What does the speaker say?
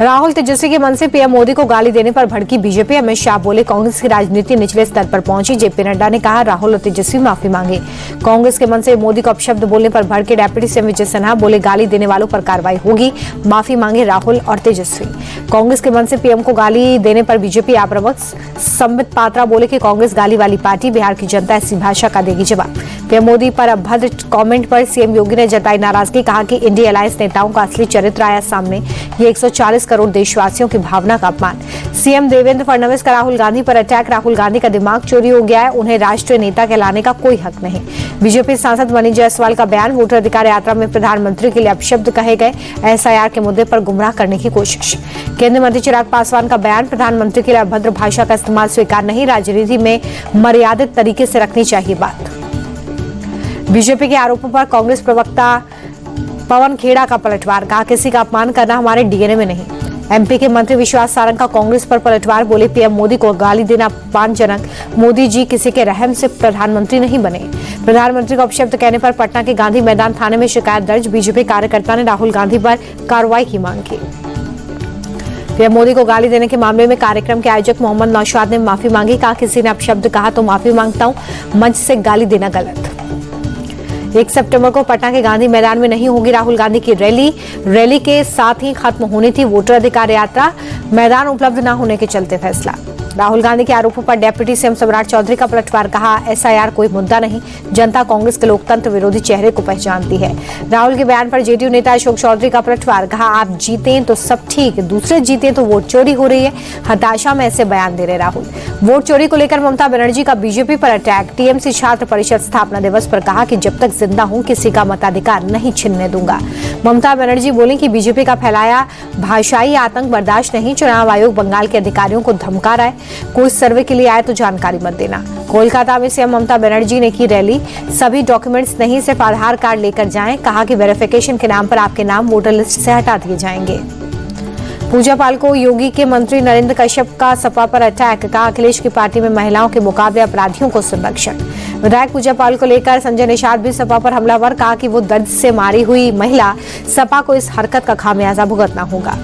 राहुल तेजस्वी के मन से पीएम मोदी को गाली देने पर भड़की बीजेपी। अमित शाह बोले कांग्रेस की राजनीति निचले स्तर पर पहुंची। जेपी नड्डा ने कहा राहुल और तेजस्वी माफी मांगे। कांग्रेस के मन से मोदी को अपशब्द बोलने पर भड़के डेप्यूटी सीएम विजय सिन्हा बोले गाली देने वालों पर कार्रवाई होगी, माफी मांगे राहुल और तेजस्वी। कांग्रेस के मन से पीएम को गाली देने पर बीजेपी आप्रमुख संबित पात्रा बोले कि कांग्रेस गाली वाली पार्टी, बिहार की जनता ऐसी भाषा का देगी जवाब। पीएम मोदी पर अभद्र कमेंट पर सीएम योगी ने जताई नाराजगी, कहा कि इंडिया अलायंस नेताओं का असली चरित्र आया सामने। ये 140 करोड़ देशवासियों की भावना का अपमान। सीएम देवेंद्र फडणवीस का राहुल गांधी पर अटैक, राहुल गांधी का दिमाग चोरी हो गया है, उन्हें राष्ट्रीय नेता कहलाने का कोई हक नहीं। बीजेपी सांसद मनीष जायसवाल का बयान, वोटर अधिकार यात्रा में प्रधानमंत्री के लिए अपशब्द कहे गए, एसआईआर के मुद्दे पर गुमराह करने की कोशिश। केंद्रीय मंत्री चिराग पासवान का बयान, प्रधानमंत्री के लिए अभद्र भाषा का इस्तेमाल स्वीकार नहीं, राजनीति में मर्यादित तरीके से रखनी चाहिए बात। बीजेपी के आरोपों पर कांग्रेस प्रवक्ता पवन खेड़ा का पलटवार, कहा किसी का अपमान करना हमारे डीएनए में नहीं। एमपी के मंत्री विश्वास सारंग का कांग्रेस पर पलटवार, बोले पीएम मोदी को गाली देना अपमानजनक, मोदी जी किसी के रहम से प्रधानमंत्री नहीं बने। प्रधानमंत्री को अपशब्द कहने पर पटना के गांधी मैदान थाने में शिकायत दर्ज, बीजेपी कार्यकर्ता ने राहुल गांधी पर कार्रवाई की मांग की। पीएम मोदी को गाली देने के मामले में कार्यक्रम के आयोजक मोहम्मद नौशाद ने माफी मांगी, कहा किसी ने अपशब्द कहा तो माफी मांगता हूं, मंच से गाली देना गलत। 1 सितंबर को पटना के गांधी मैदान में नहीं होगी राहुल गांधी की रैली के साथ ही खत्म होनी थी वोटर अधिकार यात्रा, मैदान उपलब्ध न होने के चलते फैसला। राहुल गांधी के आरोपों पर डेप्यूटी सीएम सम्राट चौधरी का पलटवार, कहा एसआईआर कोई मुद्दा नहीं, जनता कांग्रेस के लोकतंत्र विरोधी चेहरे को पहचानती है। राहुल के बयान पर जेडीयू नेता अशोक चौधरी का पलटवार, कहा आप जीते तो सब ठीक, दूसरे जीते तो वोट चोरी हो रही है, हताशा में ऐसे बयान दे रहे राहुल। वोट चोरी को लेकर ममता बनर्जी का बीजेपी पर अटैक, टीएमसी छात्र परिषद स्थापना दिवस पर कहा कि जब तक जिंदा हूं किसी का मताधिकार नहीं छीनने दूंगा। ममता बनर्जी बोली कि बीजेपी का फैलाया भाषाई आतंक बर्दाश्त नहीं, चुनाव आयोग बंगाल के अधिकारियों को धमका रहा है, कोई सर्वे के लिए आए तो जानकारी मत देना। कोलकाता में सीएम ममता बनर्जी ने की रैली, सभी डॉक्यूमेंट्स नहीं सिर्फ आधार कार्ड लेकर जाएं, कहा कि वेरिफिकेशन के नाम पर आपके नाम वोटर लिस्ट से हटा दिए जाएंगे। पूजा पाल को योगी के मंत्री नरेंद्र कश्यप का सपा पर अटैक, कहा अखिलेश की पार्टी में महिलाओं के मुकाबले अपराधियों को संरक्षण। विधायक पूजा पाल को लेकर संजय निषाद भी सपा पर हमलावर, कहा कि वो दर्द से मारी हुई महिला, सपा को इस हरकत का खामियाजा भुगतना होगा।